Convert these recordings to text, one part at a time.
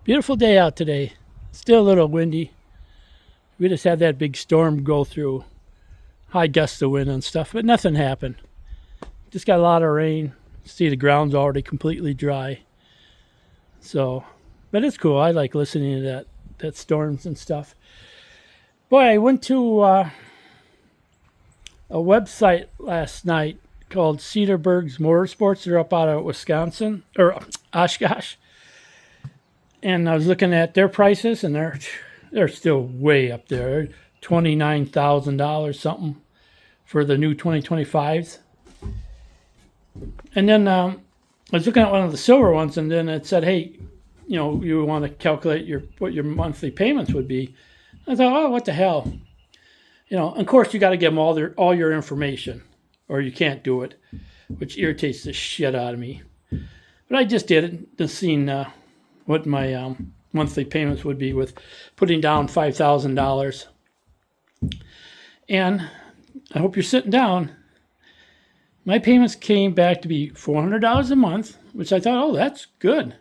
Beautiful day out today. Still a little windy. We just had that big storm go through. High gusts of wind and stuff, but nothing happened. Just got a lot of rain. See, the ground's already completely dry. So, but it's cool. I like listening to that storms and stuff. Boy, I went to a website last night called Cedarburg's Motorsports. They're up out of Wisconsin, or Oshkosh. And I was looking at their prices, and they're still way up there. $29,000 something for the new 2025s. And then I was looking at one of the silver ones, and then it said, "Hey, you want to calculate what your monthly payments would be." I thought, "Oh, what the hell?" Of course, you got to give them all your information, or you can't do it, which irritates the shit out of me. But I just did it, just seen what my monthly payments would be with putting down $5,000. And I hope you're sitting down. My payments came back to be $400 a month, which I thought, oh, that's good,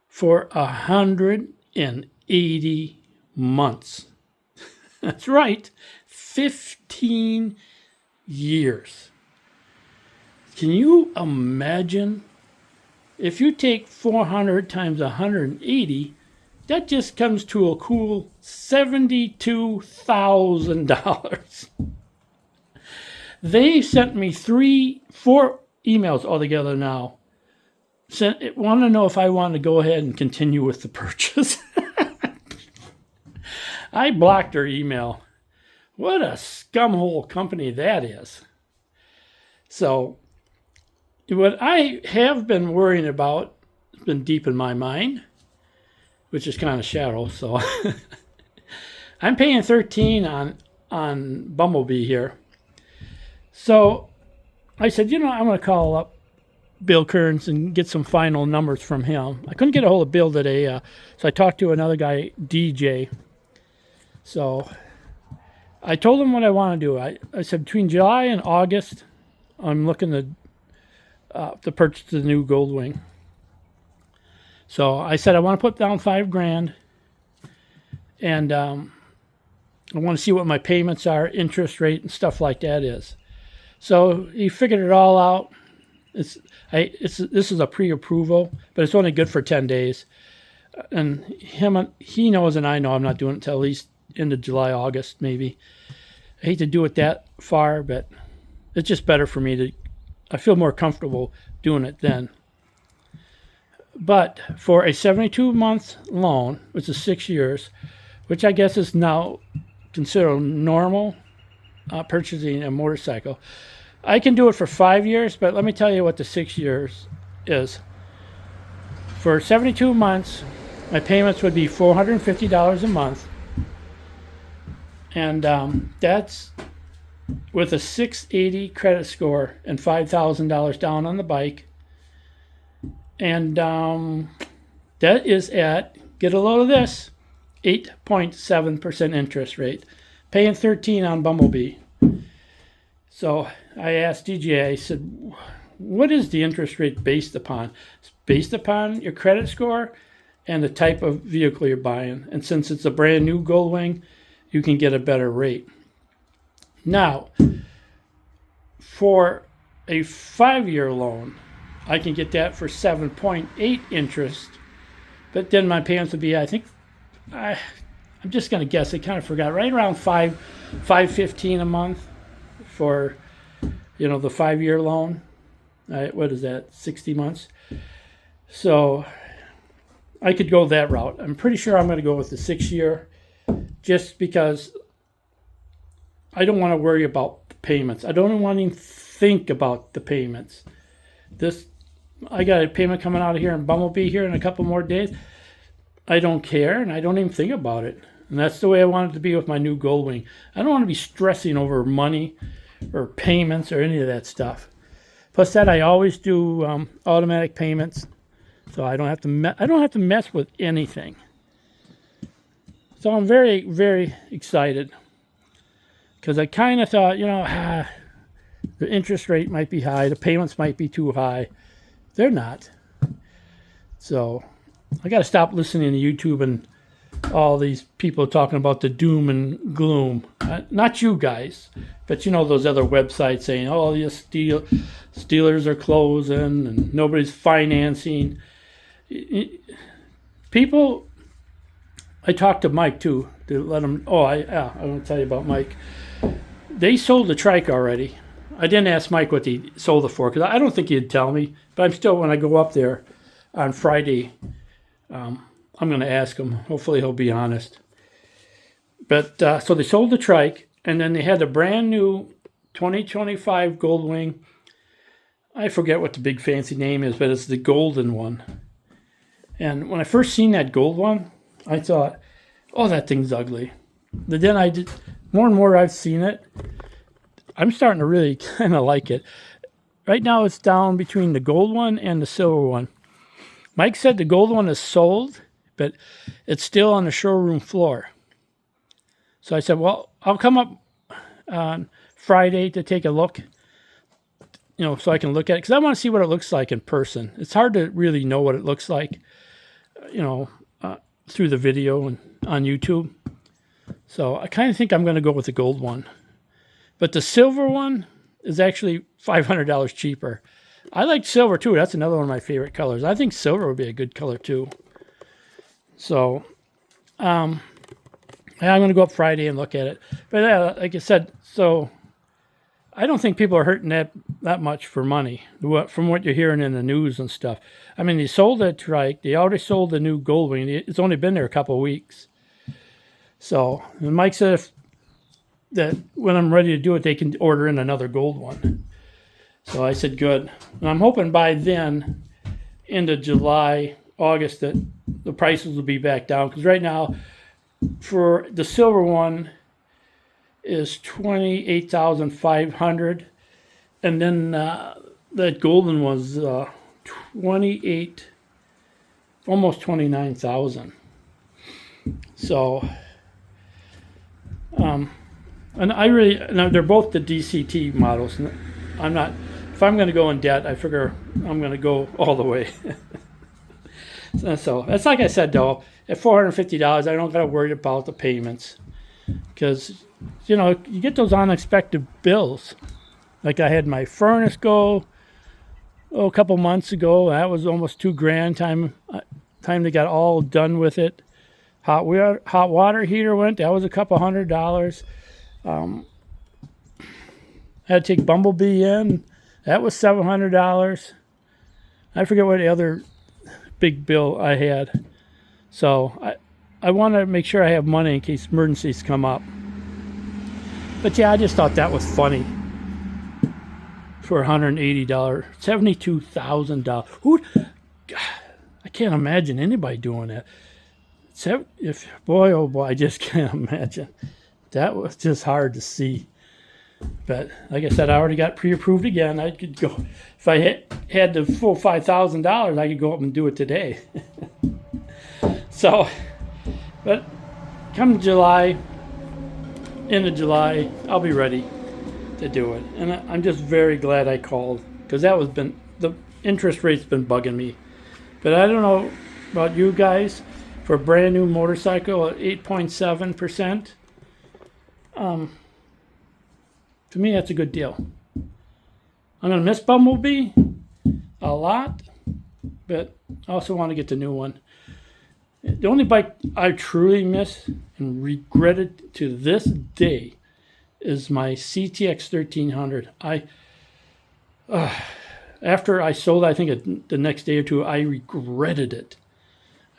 for 180 months. That's right, 15 years. Can you imagine? If you take 400 times 180, that just comes to a cool $72,000. They sent me 4 emails altogether now. Want to know if I want to go ahead and continue with the purchase. I blocked their email. What a scumhole company that is. So, what I have been worrying about has been deep in my mind, which is kind of shallow. So I'm paying $13 on Bumblebee here. So I said, I'm going to call up Bill Kearns and get some final numbers from him. I couldn't get a hold of Bill today, so I talked to another guy, DJ. So I told him what I want to do. I said between July and August, I'm looking to purchase the new Goldwing. So I said I want to put down $5,000, and I want to see what my payments are, interest rate, and stuff like that is. So he figured it all out. This is a pre-approval, but it's only good for 10 days. And he knows, and I know I'm not doing it until at least into July, August, maybe. I hate to do it that far, but it's just better for me I feel more comfortable doing it then. But for a 72-month loan, which is 6 years, which I guess is now considered normal purchasing a motorcycle, I can do it for 5 years, but let me tell you what the 6 years is. For 72 months, my payments would be $450 a month. And that's with a 680 credit score and $5,000 down on the bike. And that is at, get a load of this, 8.7% interest rate. Paying $13 on Bumblebee. So I asked DJ, I said, what is the interest rate based upon? It's based upon your credit score and the type of vehicle you're buying. And since it's a brand new Goldwing, you can get a better rate. Now, for a 5-year loan, I can get that for 7.8 interest, but then my payments would be, I think, I'm just going to guess, I kind of forgot, right around $515 a month for, the 5-year loan. What is that, 60 months? So I could go that route. I'm pretty sure I'm going to go with the 6-year, just because I don't want to worry about the payments. I don't want to even think about the payments. I got a payment coming out of here in Bumblebee here in a couple more days. I don't care, and I don't even think about it. And that's the way I want it to be with my new Goldwing. I don't want to be stressing over money or payments or any of that stuff. Plus that, I always do automatic payments, so I don't have to mess with anything. So I'm very, very excited, because I kind of thought, the interest rate might be high, the payments might be too high. They're not. So I got to stop listening to YouTube and all these people talking about the doom and gloom. Not you guys, but you know those other websites saying, "Oh, the Steelers are closing and nobody's financing." People, I talked to Mike too to let him. Oh, I want to tell you about Mike. They sold the trike already. I didn't ask Mike what they sold it for because I don't think he'd tell me. But I'm still, when I go up there on Friday, I'm going to ask him. Hopefully he'll be honest. But so they sold the trike, and then they had a brand new 2025 Goldwing. I forget what the big fancy name is, but it's the golden one. And when I first seen that gold one, I thought, oh, that thing's ugly. But then I did, more and more I've seen it, I'm starting to really kind of like it. Right now it's down between the gold one and the silver one. Mike said the gold one is sold, but it's still on the showroom floor. So I said, well, I'll come up on Friday to take a look, you know, so I can look at it. Because I want to see what it looks like in person. It's hard to really know what it looks like, you know, through the video and on YouTube. So I kind of think I'm going to go with the gold one. But the silver one is actually $500 cheaper. I like silver too. That's another one of my favorite colors. I think silver would be a good color too. So I'm going to go up Friday and look at it. But like I said, so I don't think people are hurting that much for money from what you're hearing in the news and stuff. I mean, they sold it trike. They already sold the new Goldwing. It's only been there a couple of weeks. So, and Mike said that when I'm ready to do it, they can order in another gold one. So I said, good. And I'm hoping by then, into July, August, that the prices will be back down. Because right now, for the silver one is $28,500, and then that golden was 28, almost 29,000. So, and I really, now they're both the DCT models. I'm not. If I'm going to go in debt, I figure I'm going to go all the way. So that's like I said, though. At $450, I don't got to worry about the payments, because you know you get those unexpected bills. Like I had my furnace go a couple months ago. That was almost $2,000. Time they got all done with it. Hot water heater went. That was a couple $100. I had to take Bumblebee in. That was $700. I forget what the other big bill I had. So I want to make sure I have money in case emergencies come up. But yeah, I just thought that was funny. For $180, $72,000. Who? I can't imagine anybody doing that. If boy, oh boy, I just can't imagine. That was just hard to see. But like I said, I already got pre-approved again. I could go, if I had the full $5,000, I could go up and do it today. So, but come July, end of July, I'll be ready to do it. And I'm just very glad I called, because the interest rate's been bugging me. But I don't know about you guys. For a brand new motorcycle at 8.7%, to me that's a good deal. I'm going to miss Bumblebee a lot, but I also want to get the new one. The only bike I truly miss and regretted to this day is my CTX 1300. After I sold it, I think the next day or two, I regretted it.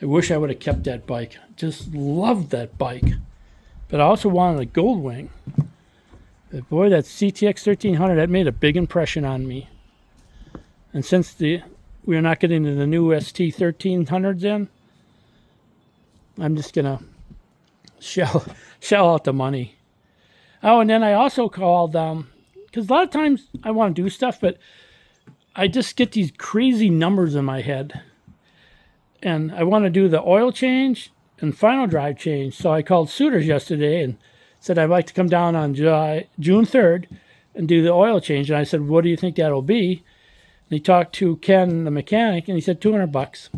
I wish I would have kept that bike. Just loved that bike. But I also wanted a Goldwing. But boy, that CTX 1300, that made a big impression on me. And since we're not getting the new ST 1300s in, I'm just going to shell out the money. Oh, and then I also called, because a lot of times I want to do stuff, but I just get these crazy numbers in my head. And I want to do the oil change and final drive change. So I called Suiters yesterday and said I'd like to come down on June 3rd and do the oil change. And I said, what do you think that'll be? And he talked to Ken, the mechanic, and he said $200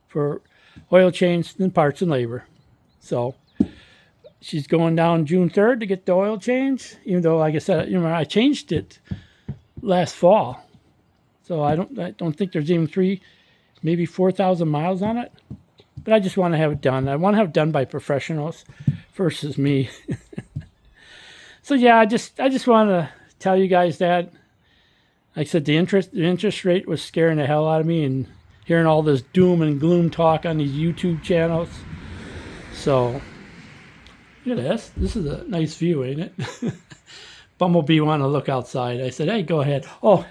for oil change, then parts and labor. So she's going down June 3rd to get the oil change, even though, like I said, I changed it last fall. So I don't think there's even maybe 4,000 miles on it. But I just want to have it done. I want to have it done by professionals versus me. So yeah, I just want to tell you guys that. Like I said, the interest rate was scaring the hell out of me, and hearing all this doom and gloom talk on these YouTube channels. So look at this. This is a nice view, ain't it? Bumblebee wanted to look outside. I said, hey, go ahead. Oh,